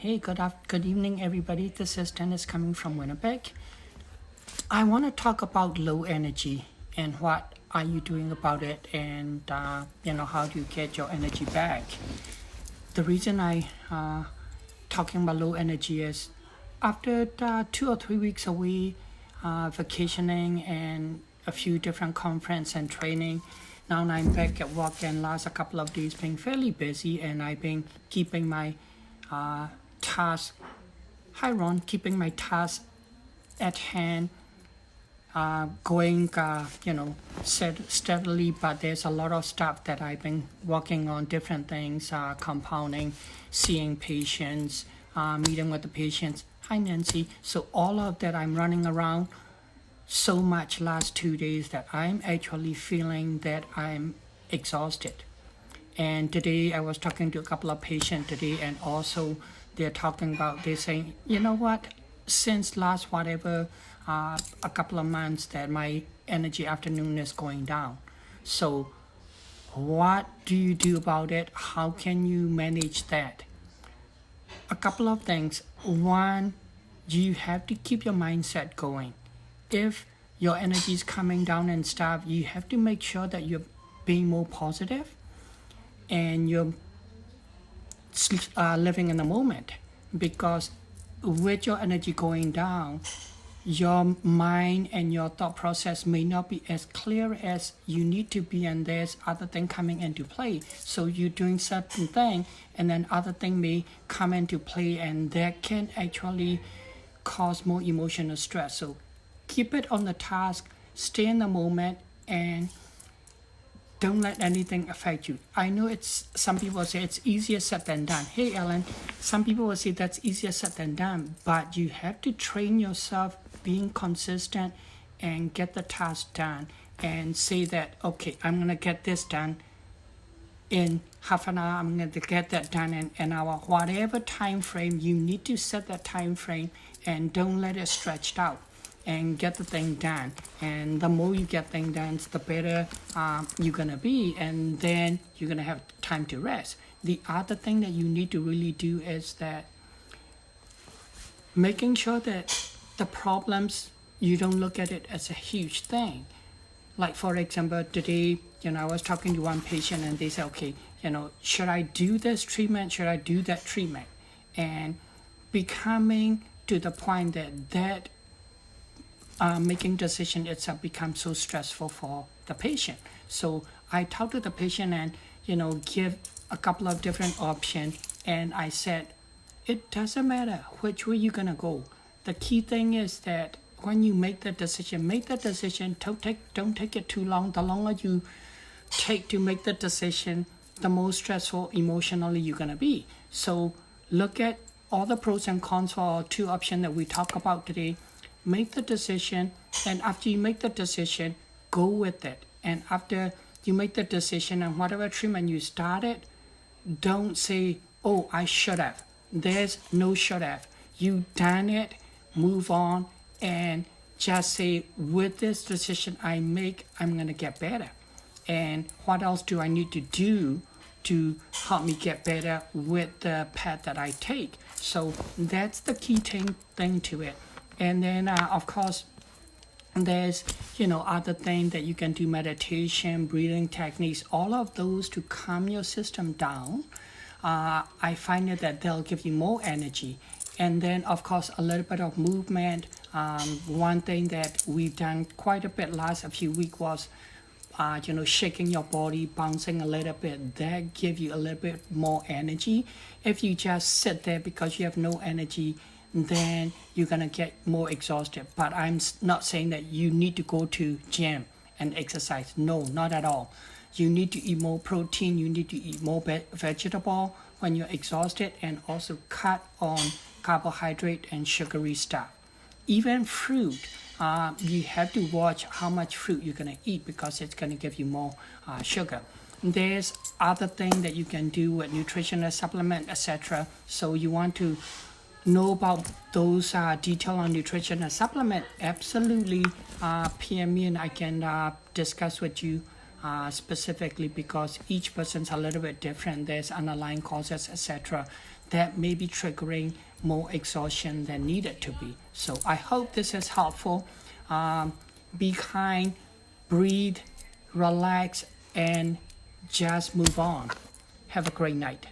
Hey, good evening, everybody. This is Dennis coming from Winnipeg. I want to talk about low energy and what are you doing about it, and how do you get your energy back. The reason I talking about low energy is after 2 or 3 weeks away, vacationing and a few different conference and training. Now I'm back at work, and last a couple of days being fairly busy, and I've been keeping my task. Hi Ron, keeping my task at hand, going, steadily. But there's a lot of stuff that I've been working on, different things, compounding, seeing patients, meeting with the patients. Hi Nancy. So all of that, I'm running around so much last 2 days that I'm actually feeling that I'm exhausted. And today I was talking to a couple of patients today, and also they're talking about, they're saying, you know what, since last whatever, a couple of months that my energy afternoon is going down. So what do you do about it? How can you manage that? A couple of things. One, you have to keep your mindset going. If your energy is coming down and stuff, you have to make sure that you're being more positive and you're living in the moment, because with your energy going down, your mind and your thought process may not be as clear as you need to be, and there's other thing coming into play. So you're doing certain thing, and then other thing may come into play, and that can actually cause more emotional stress. So keep it on the task, stay in the moment, and don't let anything affect you. I know it's, some people say it's easier said than done. Hey Ellen, some people will say that's easier said than done, but you have to train yourself being consistent and get the task done, and say that, okay, I'm gonna get this done in half an hour, I'm going to get that done in an hour. Whatever time frame, you need to set that time frame, and don't let it stretch out, and get the thing done. And the more you get things done, the better you're gonna be, and then you're gonna have time to rest. The other thing that you need to really do is that making sure that the problems, you don't look at it as a huge thing. Like for example, today, I was talking to one patient, and they said, okay, should I do this treatment? Should I do that treatment? And becoming to the point that making decision itself becomes so stressful for the patient. So I talked to the patient and, give a couple of different options. And I said, it doesn't matter which way you're gonna go. The key thing is that when you make the decision, don't take it too long. The longer you take to make the decision, the more stressful emotionally you're gonna be. So look at all the pros and cons for two options that we talk about today. Make the decision, and after you make the decision, go with it. And after you make the decision and whatever treatment you started, don't say, oh, I should have. There's no should have. You done it, move on, and just say, with this decision I make, I'm gonna get better. And what else do I need to do to help me get better with the path that I take? So that's the key thing to it. And then, of course, there's, other things that you can do, meditation, breathing techniques, all of those to calm your system down. I find that they'll give you more energy. And then, of course, a little bit of movement. One thing that we've done quite a bit last a few weeks was, shaking your body, bouncing a little bit. That gives you a little bit more energy. If you just sit there because you have no energy, then you're gonna get more exhausted. But I'm not saying that you need to go to gym and exercise. No, not at all. You need to eat more protein. You need to eat more vegetable when you're exhausted, and also cut on carbohydrate and sugary stuff. Even fruit, you have to watch how much fruit you're gonna eat, because it's gonna give you more sugar. There's other thing that you can do with nutritional supplement, etc. So you want to know about those detail on nutrition and supplement, absolutely PM me, and I can discuss with you specifically, because each person's a little bit different. There's underlying causes, etc. that may be triggering more exhaustion than needed to be. So I hope this is helpful. Be kind, breathe, relax, and just move on. Have a great night.